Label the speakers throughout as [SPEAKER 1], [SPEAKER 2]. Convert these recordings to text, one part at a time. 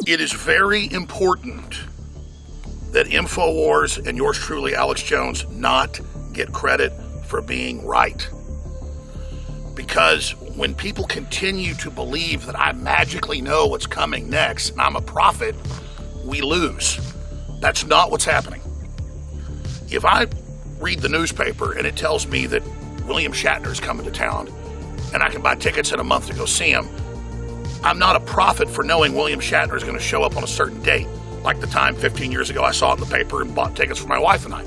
[SPEAKER 1] It is very important that InfoWars and yours truly, Alex Jones, not get credit for being right. Because when people continue to believe that I magically know what's coming next and I'm a prophet, we lose. That's not what's happening. If I read the newspaper and it tells me that William Shatner is coming to town and I can buy tickets in a month to go see him, I'm not a prophet for knowing William Shatner is going to show up on a certain date, like the time 15 years ago I saw it in the paper and bought tickets for my wife and I.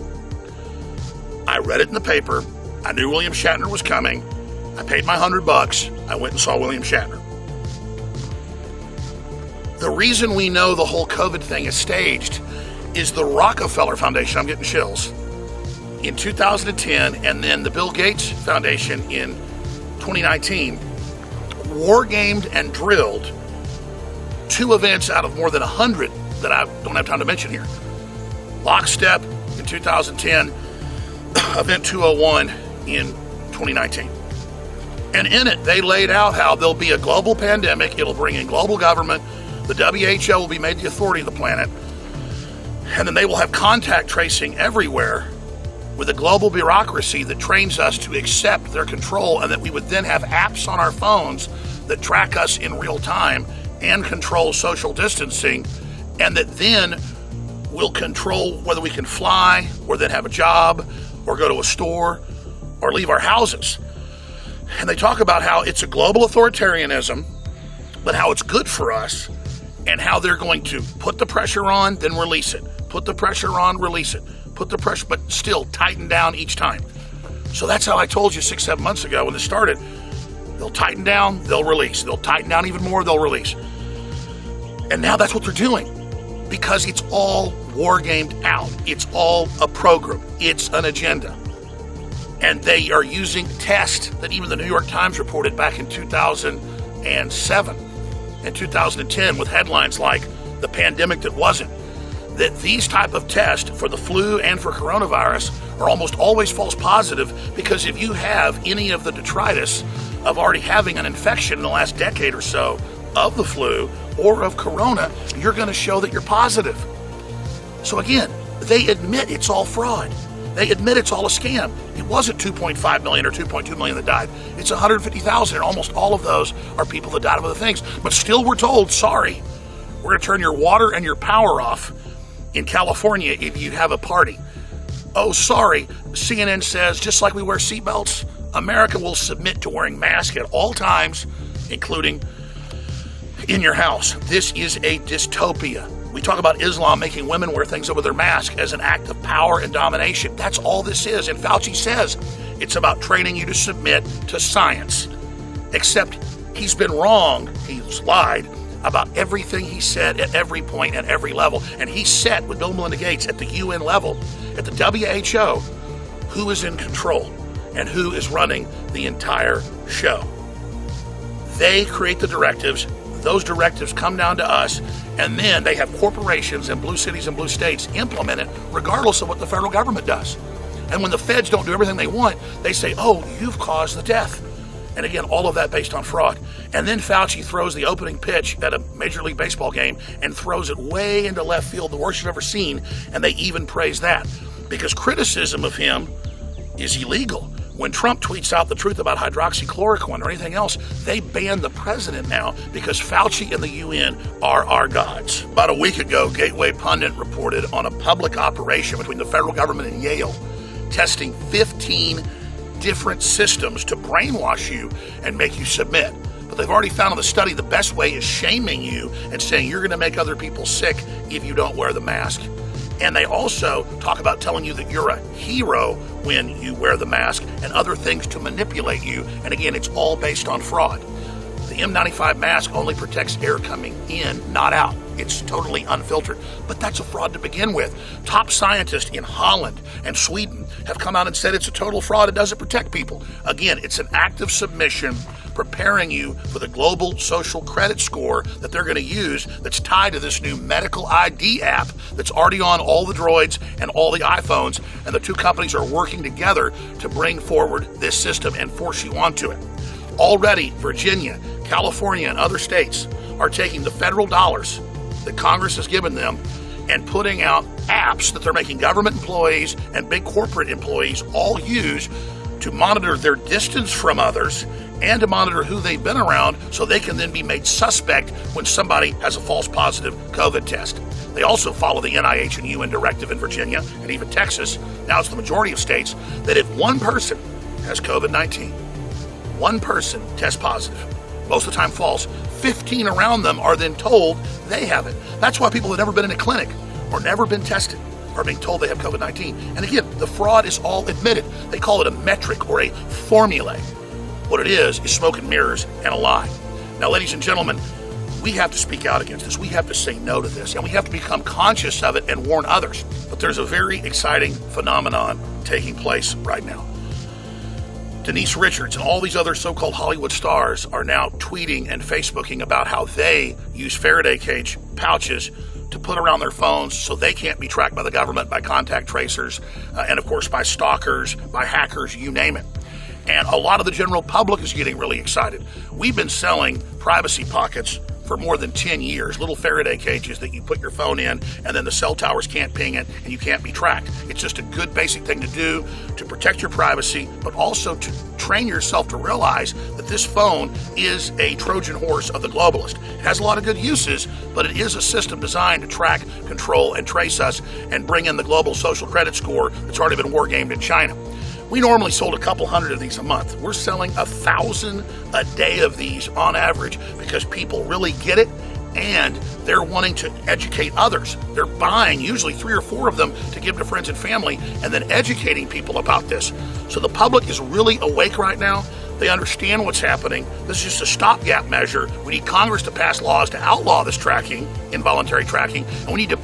[SPEAKER 1] I read it in the paper. I knew William Shatner was coming. I paid my $100. I went and saw William Shatner. The reason we know the whole COVID thing is staged is the Rockefeller Foundation, I'm getting chills, in 2010, and then the Bill Gates Foundation in 2019, war-gamed and drilled 2 events out of more than 100 that I don't have time to mention here. Lockstep in 2010, Event 201 in 2019. And in it, they laid out how there'll be a global pandemic, it'll bring in global government, the WHO will be made the authority of the planet, and then they will have contact tracing everywhere with a global bureaucracy that trains us to accept their control, and that we would then have apps on our phones that track us in real time and control social distancing, and that then will control whether we can fly or then have a job or go to a store or leave our houses. And they talk about how it's a global authoritarianism, but how it's good for us, and how they're going to put the pressure on, then release it. Put the pressure on, release it. Put the pressure, but still tighten down each time. So that's how I told you 6-7 months ago when this started. They'll tighten down, they'll release. They'll tighten down even more, they'll release. And now that's what they're doing, because it's all war gamed out. It's all a program. It's an agenda. And they are using tests that even the New York Times reported back in 2007 and 2010 with headlines like "The Pandemic That Wasn't," that these type of tests for the flu and for coronavirus are almost always false positive, because if you have any of the detritus of already having an infection in the last decade or so of the flu or of corona, you're going to show that you're positive. So again, they admit it's all fraud. They admit it's all a scam. It wasn't 2.5 million or 2.2 million that died. It's 150,000, and almost all of those are people that died of other things. But still we're told, sorry, we're going to turn your water and your power off in California if you have a party. Oh, sorry, CNN says, just like we wear seatbelts, America will submit to wearing masks at all times, including in your house. This is a dystopia. We talk about Islam making women wear things over their mask as an act of power and domination. That's all this is. And Fauci says it's about training you to submit to science. Except he's been wrong. He's lied about everything he said at every point, at every level. And he set with Bill and Melinda Gates at the UN level, at the WHO, who is in control and who is running the entire show. They create the directives. Those directives come down to us, and then they have corporations in blue cities and blue states implement it regardless of what the federal government does. And when the feds don't do everything they want, they say, oh, you've caused the death. And again, all of that based on fraud. And then Fauci throws the opening pitch at a Major League Baseball game and throws it way into left field, the worst you've ever seen, and they even praise that, because criticism of him is illegal. When Trump tweets out the truth about hydroxychloroquine or anything else, they ban the president now because Fauci and the UN are our gods. About a week ago, Gateway Pundit reported on a public operation between the federal government and Yale, testing 15 different systems to brainwash you and make you submit. But they've already found in the study the best way is shaming you and saying you're going to make other people sick if you don't wear the mask. And they also talk about telling you that you're a hero when you wear the mask and other things to manipulate you. And again, it's all based on fraud. The N95 mask only protects air coming in, not out. It's totally unfiltered. But that's a fraud to begin with. Top scientists in Holland and Sweden have come out and said it's a total fraud. It doesn't protect people. Again, it's an act of submission, preparing you for the global social credit score that they're going to use, that's tied to this new medical ID app that's already on all the Droids and all the iPhones, and the two companies are working together to bring forward this system and force you onto it. Already, Virginia, California, and other states are taking the federal dollars that Congress has given them and putting out apps that they're making government employees and big corporate employees all use to monitor their distance from others and to monitor who they've been around so they can then be made suspect when somebody has a false positive COVID test. They also follow the NIH and UN directive in Virginia and even Texas, now it's the majority of states, that if one person has COVID-19, one person tests positive, most of the time false, 15 around them are then told they have it. That's why people have never been in a clinic or never been tested are being told they have COVID-19. And again, the fraud is all admitted. They call it a metric or a formula. What it is smoke and mirrors and a lie. Now, ladies and gentlemen, we have to speak out against this. We have to say no to this, and we have to become conscious of it and warn others. But there's a very exciting phenomenon taking place right now. Denise Richards and all these other so-called Hollywood stars are now tweeting and Facebooking about how they use Faraday cage pouches to put around their phones so they can't be tracked by the government, by contact tracers, and of course by stalkers, by hackers, you name it. And a lot of the general public is getting really excited. We've been selling privacy pockets for more than 10 years, little Faraday cages that you put your phone in and then the cell towers can't ping it and you can't be tracked. It's just a good basic thing to do to protect your privacy, but also to train yourself to realize that this phone is a Trojan horse of the globalist. It has a lot of good uses, but it is a system designed to track, control, and trace us and bring in the global social credit score that's already been war-gamed in China. We normally sold a couple hundred of these a month. We're selling 1,000 a day of these on average because people really get it and they're wanting to educate others. They're buying usually 3 or 4 of them to give to friends and family and then educating people about this. So the public is really awake right now. They understand what's happening. This is just a stopgap measure. We need Congress to pass laws to outlaw this tracking, involuntary tracking, and we need to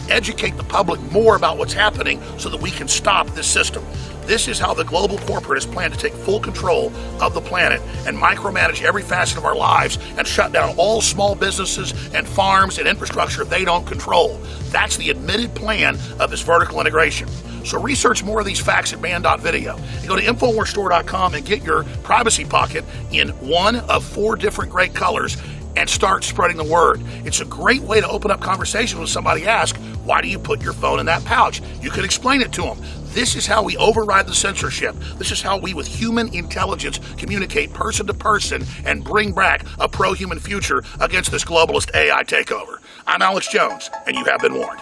[SPEAKER 1] educate the public more about what's happening so that we can stop this system. This is how the global corporatists plan to take full control of the planet and micromanage every facet of our lives and shut down all small businesses and farms and infrastructure they don't control. That's the admitted plan of this vertical integration. So research more of these facts at man.video. And go to InfoWarsStore.com and get your privacy pocket in one of 4 different great colors and start spreading the word. It's a great way to open up conversation when somebody asks, why do you put your phone in that pouch? You could explain it to them. This is how we override the censorship. This is how we, with human intelligence, communicate person to person and bring back a pro-human future against this globalist AI takeover. I'm Alex Jones, and you have been warned.